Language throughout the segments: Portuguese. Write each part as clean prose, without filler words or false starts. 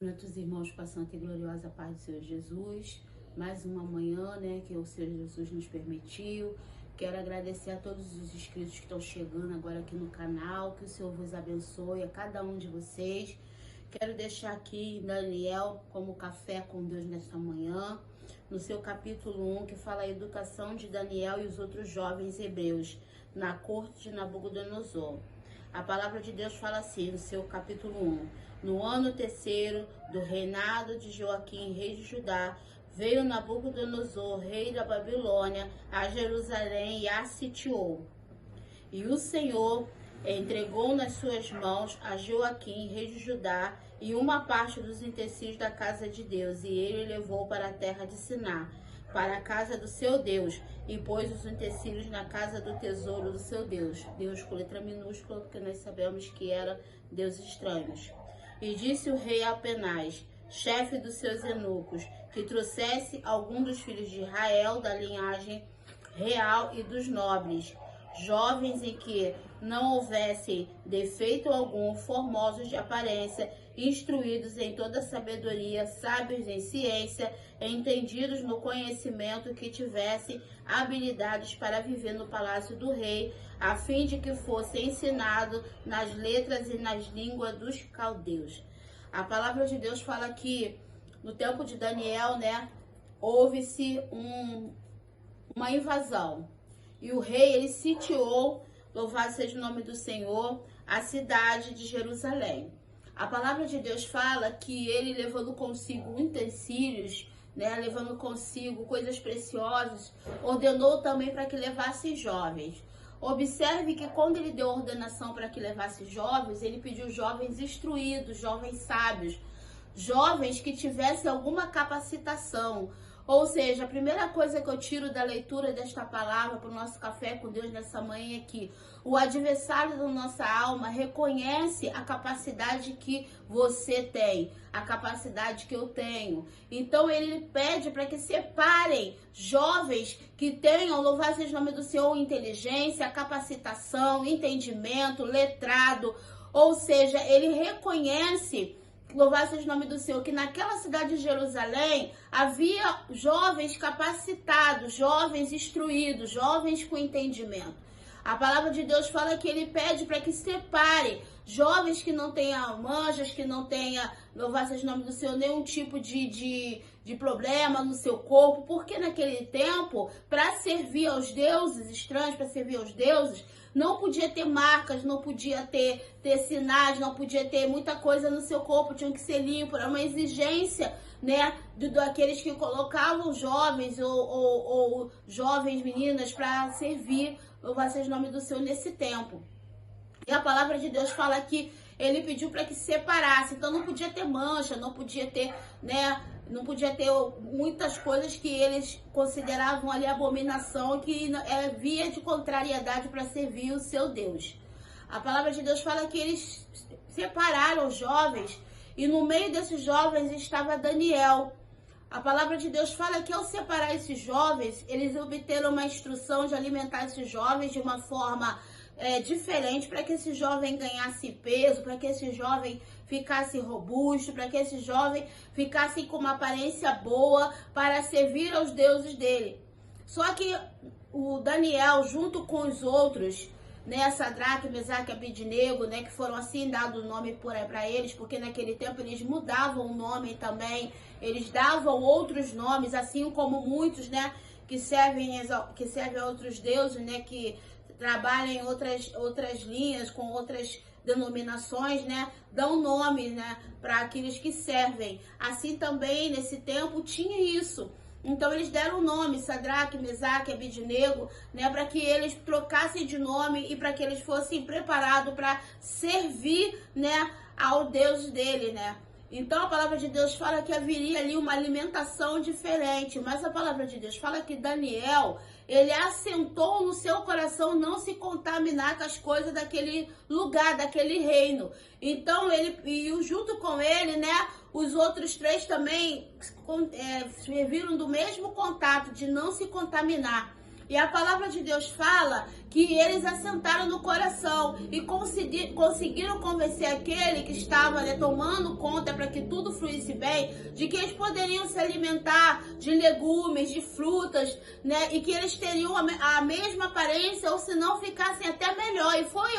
Cumprimentos, irmãos, com a santa e gloriosa paz do Senhor Jesus. Mais uma manhã, né, que o Senhor Jesus nos permitiu. Quero agradecer a todos os inscritos que estão chegando agora aqui no canal. Que o Senhor vos abençoe, a cada um de vocês. Quero deixar aqui Daniel como café com Deus nesta manhã, no seu capítulo 1, que fala a educação de Daniel e os outros jovens hebreus na corte de Nabucodonosor. A palavra de Deus fala assim, no seu capítulo 1. No ano terceiro do reinado de Joaquim, rei de Judá, veio Nabucodonosor, rei da Babilônia, a Jerusalém e a sitiou. E o Senhor entregou nas suas mãos a Joaquim, rei de Judá, e uma parte dos utensílios da casa de Deus, e ele levou para a terra de Siná, para a casa do seu Deus, e pôs os utensílios na casa do tesouro do seu Deus. Deus com letra minúscula, porque nós sabemos que eram deuses estranhos. E disse o rei a Penaz, chefe dos seus eunucos, que trouxesse algum dos filhos de Israel, da linhagem real e dos nobres, jovens em que não houvesse defeito algum, formosos de aparência, instruídos em toda sabedoria, sábios em ciência, entendidos no conhecimento, que tivessem habilidades para viver no palácio do rei, a fim de que fosse ensinado nas letras e nas línguas dos caldeus. A palavra de Deus fala que no tempo de Daniel, né, houve-se uma invasão. E o rei, ele sitiou, louvado seja o nome do Senhor, a cidade de Jerusalém. A palavra de Deus fala que ele, levando consigo utensílios, né, levando consigo coisas preciosas, ordenou também para que levasse jovens. Observe que quando ele deu ordenação para que levasse jovens, ele pediu jovens instruídos, jovens sábios, jovens que tivessem alguma capacitação. Ou seja, a primeira coisa que eu tiro da leitura desta palavra para o nosso café com Deus nessa manhã é que o adversário da nossa alma reconhece a capacidade que você tem, a capacidade que eu tenho. Então ele pede para que separem jovens que tenham, louvado seja o nome do Senhor, inteligência, capacitação, entendimento, letrado. Ou seja, ele reconhece, louvado seja o nome do Senhor, que naquela cidade de Jerusalém havia jovens capacitados, jovens instruídos, jovens com entendimento. A palavra de Deus fala que ele pede para que separe jovens que não tenham manchas, que não tenham, louvado seja o nome do Senhor, nenhum tipo de problema no seu corpo, porque naquele tempo, para servir aos deuses estranhos, para servir aos deuses, não podia ter marcas, não podia ter sinais, não podia ter muita coisa no seu corpo, tinha que ser limpo, era uma exigência, né, daqueles que colocavam jovens ou jovens meninas para servir, louvado seja o nome do Senhor, nesse tempo. E a palavra de Deus fala que ele pediu para que separasse, então não podia ter mancha, não podia ter, né, não podia ter muitas coisas que eles consideravam ali abominação, que é via de contrariedade para servir o seu Deus. A palavra de Deus fala que eles separaram os jovens, e no meio desses jovens estava Daniel. A palavra de Deus fala que ao separar esses jovens, eles obteram uma instrução de alimentar esses jovens de uma forma diferente, para que esse jovem ganhasse peso, para que esse jovem ficasse robusto, para que esse jovem ficasse com uma aparência boa para servir aos deuses dele. Só que o Daniel, junto com os outros, né, Sadraque, Mesaque e Abednego, né, que foram assim dado o nome para eles, porque naquele tempo eles mudavam o nome também, eles davam outros nomes, assim como muitos, né, que servem a outros deuses, né, que trabalham em outras linhas, com outras denominações, né, dão nome, né, para aqueles que servem. Assim também, nesse tempo, tinha isso. Então eles deram o nome, Sadraque, Mesaque, Abednego, né, para que eles trocassem de nome e para que eles fossem preparados para servir, né, ao Deus dele, né. Então a palavra de Deus fala que haveria ali uma alimentação diferente, mas a palavra de Deus fala que Daniel, ele assentou no seu coração não se contaminar com as coisas daquele lugar, daquele reino. Então junto com ele, né, os outros três também serviram do mesmo contato, de não se contaminar. E a palavra de Deus fala que eles assentaram no coração e conseguiram convencer aquele que estava, né, tomando conta para que tudo fluísse bem, de que eles poderiam se alimentar de legumes, de frutas, né, e que eles teriam a mesma aparência, ou se não ficassem até melhor. E foi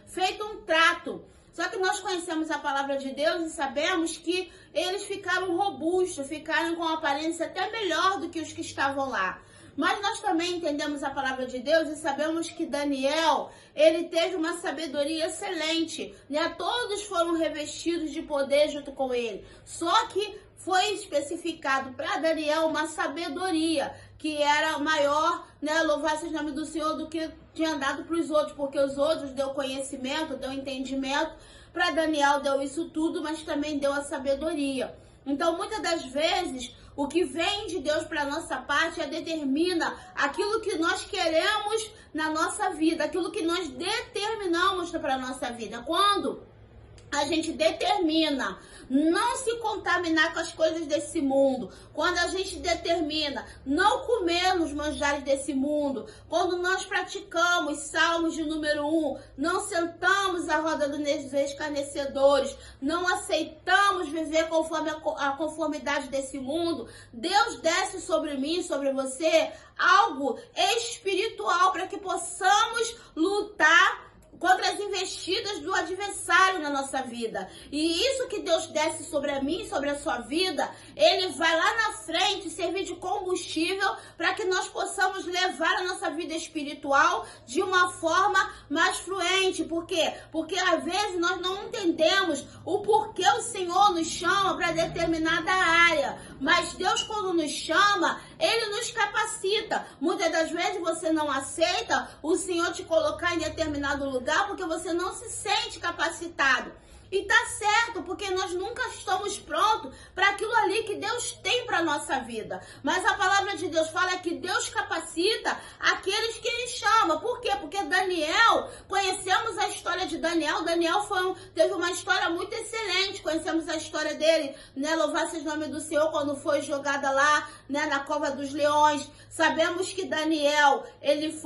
feito um trato. Só que nós conhecemos a palavra de Deus e sabemos que eles ficaram robustos, ficaram com uma aparência até melhor do que os que estavam lá. Mas nós também entendemos a palavra de Deus e sabemos que Daniel, ele teve uma sabedoria excelente, né? Todos foram revestidos de poder junto com ele. Só que foi especificado para Daniel uma sabedoria que era maior, né? Louvasse o nome do Senhor, do que tinha dado para os outros, porque os outros deu conhecimento, deu entendimento. Para Daniel deu isso tudo, mas também deu a sabedoria. Então, muitas das vezes, o que vem de Deus para a nossa parte determina aquilo que nós queremos na nossa vida, aquilo que nós determinamos para a nossa vida. Quando a gente determina não se contaminar com as coisas desse mundo, quando a gente determina não comer nos manjares desse mundo, quando nós praticamos Salmos de número 1, não sentamos à roda dos escarnecedores, não aceitamos viver conforme a conformidade desse mundo, Deus desce sobre mim, sobre você, algo espiritual para que possamos lutar contra as investidas do adversário na nossa vida. E isso que Deus desce sobre a mim, sobre a sua vida, ele vai lá na frente servir de combustível para que nós possamos levar a nossa vida espiritual de uma forma mais fluente. Por quê? Porque às vezes nós não entendemos o porquê o Senhor nos chama para determinada área. Mas Deus, quando nos chama, ele nos capacita. Muitas das vezes você não aceita o Senhor te colocar em determinado lugar porque você não se sente capacitado. E tá certo, porque nós nunca estamos prontos para aquilo ali que Deus tem para nossa vida. Mas a palavra de Deus fala que Deus capacita aqueles que Ele chama. Por quê? Porque Daniel, conhecemos a história de Daniel. Daniel teve uma história muito excelente. Conhecemos a história dele, né? Louvasse o nome do Senhor, quando foi jogada lá, né, na cova dos leões. Sabemos que Daniel, ele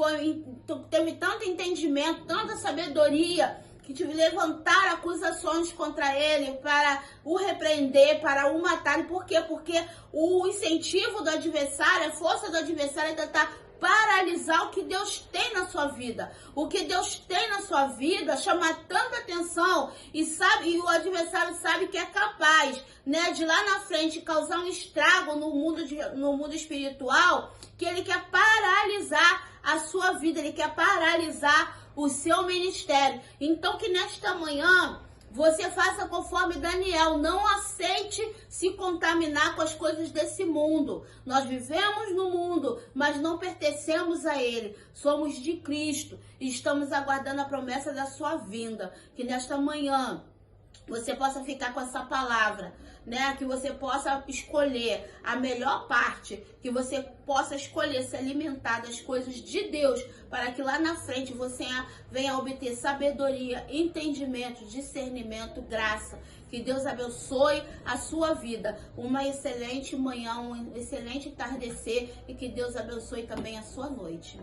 teve tanto entendimento, tanta sabedoria, que levantar acusações contra ele para o repreender, para o matar. E por quê? Porque o incentivo do adversário, a força do adversário é tentar paralisar o que Deus tem na sua vida. O que Deus tem na sua vida chama tanta atenção e o adversário sabe que é capaz, né, de lá na frente causar um estrago no mundo espiritual, que ele quer paralisar a sua vida, ele quer paralisar o seu ministério. Então que nesta manhã você faça conforme Daniel, não aceite se contaminar com as coisas desse mundo. Nós vivemos no mundo, mas não pertencemos a ele. Somos de Cristo e estamos aguardando a promessa da sua vinda. Que nesta manhã você possa ficar com essa palavra, né? Que você possa escolher a melhor parte, que você possa escolher se alimentar das coisas de Deus, para que lá na frente você venha obter sabedoria, entendimento, discernimento, graça. Que Deus abençoe a sua vida. Uma excelente manhã, um excelente entardecer e que Deus abençoe também a sua noite.